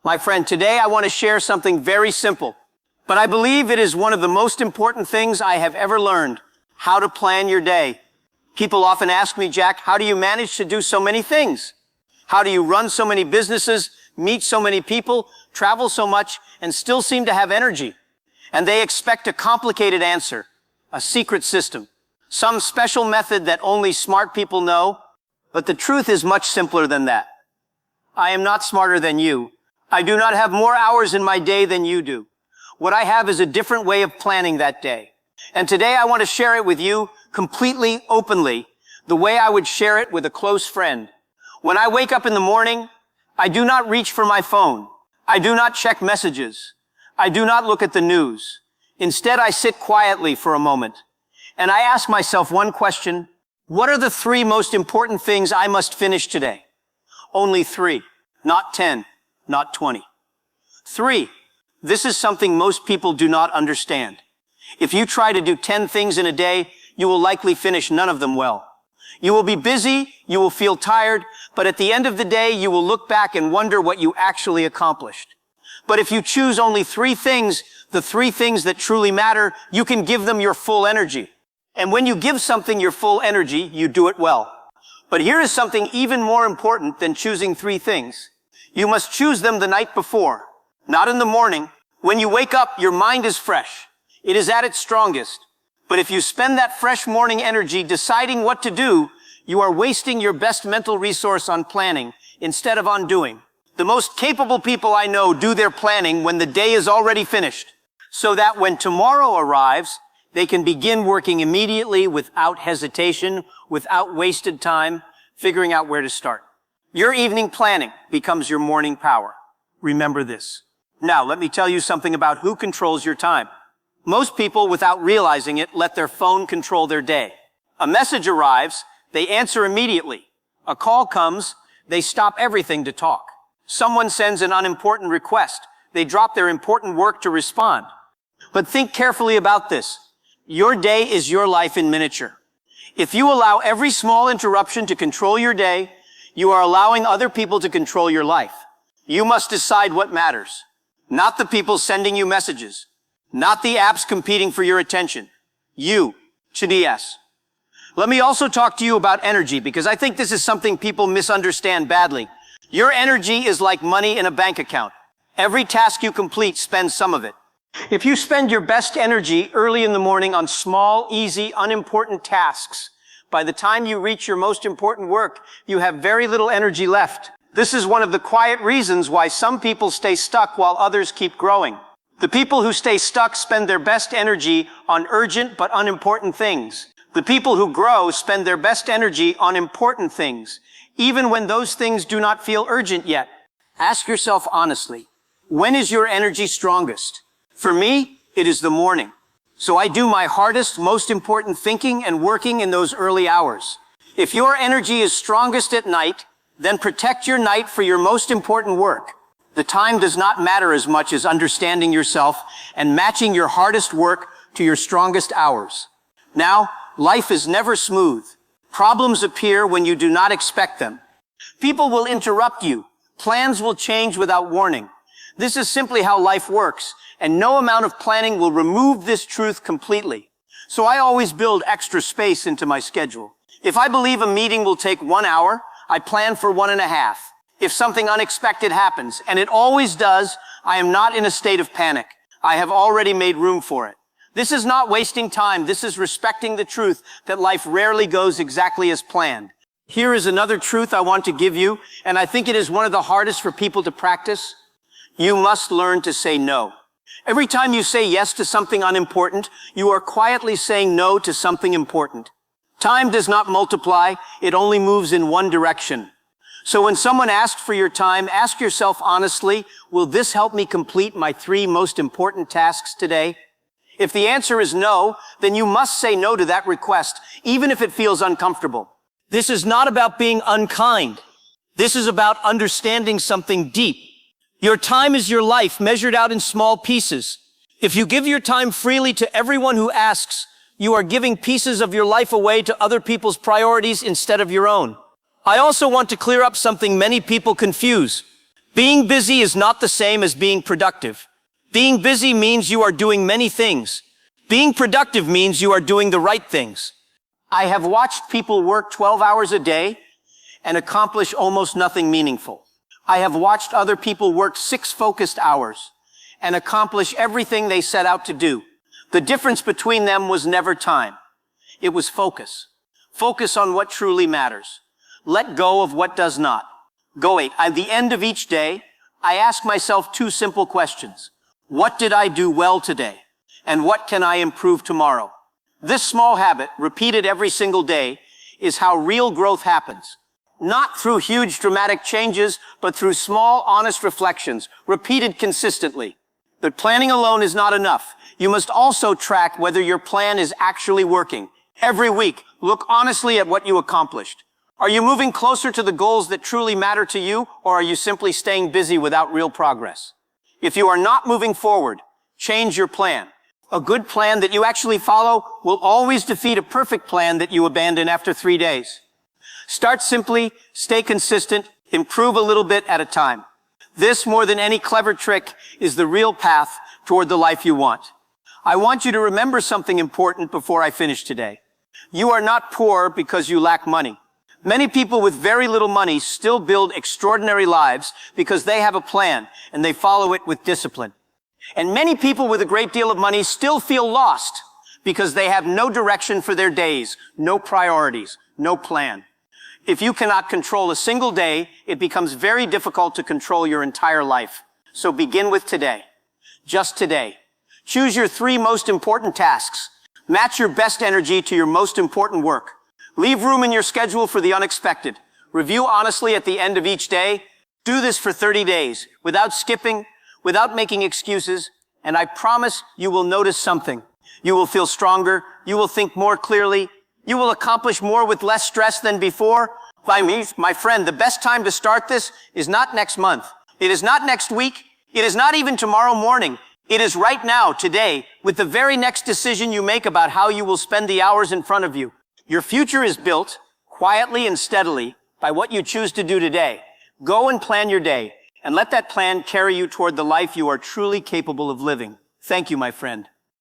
My friend, today I want to share something very simple, but I believe it is one of the most important things I have ever learned: how to plan your day. People often ask me, Jack, how do you manage to do so many things? How do you run so many businesses, meet so many people, travel so much, and still seem to have energy? And they expect a complicated answer, a secret system, some special method that only smart people know. But the truth is much simpler than that. I am not smarter than you. I do not have more hours in my day than you do. What I have is a different way of planning that day. And today I want to share it with you completely openly, the way I would share it with a close friend. When I wake up in the morning, I do not reach for my phone. I do not check messages. I do not look at the news. Instead, I sit quietly for a moment and I ask myself one question: what are the 3 most important things I must finish today? Only 3, not 10, not 20. 3. This is something most people do not understand. If you try to do 10 things in a day, you will likely finish none of them well. You will be busy, you will feel tired, but at the end of the day, you will look back and wonder what you actually accomplished. But if you choose only 3 things, the 3 things that truly matter, you can give them your full energy. And when you give something your full energy, you do it well. But here is something even more important than choosing 3 things. You must choose them the night before, not in the morning. When you wake up, your mind is fresh. It is at its strongest. But if you spend that fresh morning energy deciding what to do, you are wasting your best mental resource on planning instead of on doing. The most capable people I know do their planning when the day is already finished, so that when tomorrow arrives, they can begin working immediately without hesitation, without wasted time, figuring out where to start. Your evening planning becomes your morning power. Remember this. Now, let me tell you something about who controls your time. Most people, without realizing it, let their phone control their day. A message arrives, they answer immediately. A call comes, they stop everything to talk. Someone sends an unimportant request, they drop their important work to respond. But think carefully about this. Your day is your life in miniature. If you allow every small interruption to control your day, you are allowing other people to control your life. You must decide what matters. Not the people sending you messages. Not the apps competing for your attention. You, Chidias. Let me also talk to you about energy, because I think this is something people misunderstand badly. Your energy is like money in a bank account. Every task you complete spends some of it. If you spend your best energy early in the morning on small, easy, unimportant tasks, by the time you reach your most important work, you have very little energy left. This is one of the quiet reasons why some people stay stuck while others keep growing. The people who stay stuck spend their best energy on urgent but unimportant things. The people who grow spend their best energy on important things, even when those things do not feel urgent yet. Ask yourself honestly, when is your energy strongest? For me, it is the morning. So I do my hardest, most important thinking and working in those early hours. If your energy is strongest at night, then protect your night for your most important work. The time does not matter as much as understanding yourself and matching your hardest work to your strongest hours. Now, life is never smooth. Problems appear when you do not expect them. People will interrupt you. Plans will change without warning. This is simply how life works, and no amount of planning will remove this truth completely. So I always build extra space into my schedule. If I believe a meeting will take 1 hour, I plan for 1.5. If something unexpected happens, and it always does, I am not in a state of panic. I have already made room for it. This is not wasting time. This is respecting the truth that life rarely goes exactly as planned. Here is another truth I want to give you, and I think it is one of the hardest for people to practice. You must learn to say no. Every time you say yes to something unimportant, you are quietly saying no to something important. Time does not multiply. It only moves in one direction. So when someone asks for your time, ask yourself honestly, will this help me complete my 3 most important tasks today? If the answer is no, then you must say no to that request, even if it feels uncomfortable. This is not about being unkind. This is about understanding something deep. Your time is your life, measured out in small pieces. If you give your time freely to everyone who asks, you are giving pieces of your life away to other people's priorities instead of your own. I also want to clear up something many people confuse. Being busy is not the same as being productive. Being busy means you are doing many things. Being productive means you are doing the right things. I have watched people work 12 hours a day and accomplish almost nothing meaningful. I have watched other people work 6 focused hours and accomplish everything they set out to do. The difference between them was never time. It was focus. Focus on what truly matters. Let go of what does not. Go 8. At the end of each day, I ask myself 2 simple questions. What did I do well today? And what can I improve tomorrow? This small habit, repeated every single day, is how real growth happens. Not through huge dramatic changes, but through small, honest reflections, repeated consistently. But planning alone is not enough. You must also track whether your plan is actually working. Every week, look honestly at what you accomplished. Are you moving closer to the goals that truly matter to you, or are you simply staying busy without real progress? If you are not moving forward, change your plan. A good plan that you actually follow will always defeat a perfect plan that you abandon after 3 days. Start simply, stay consistent, improve a little bit at a time. This, more than any clever trick, is the real path toward the life you want. I want you to remember something important before I finish today. You are not poor because you lack money. Many people with very little money still build extraordinary lives because they have a plan and they follow it with discipline. And many people with a great deal of money still feel lost because they have no direction for their days, no priorities, no plan. If you cannot control a single day, it becomes very difficult to control your entire life. So begin with today. Just today. Choose your 3 most important tasks. Match your best energy to your most important work. Leave room in your schedule for the unexpected. Review honestly at the end of each day. Do this for 30 days, without skipping, without making excuses, and I promise you will notice something. You will feel stronger. You will think more clearly. You will accomplish more with less stress than before. My friend, the best time to start this is not next month. It is not next week. It is not even tomorrow morning. It is right now, today, with the very next decision you make about how you will spend the hours in front of you. Your future is built quietly and steadily by what you choose to do today. Go and plan your day, and let that plan carry you toward the life you are truly capable of living. Thank you, my friend.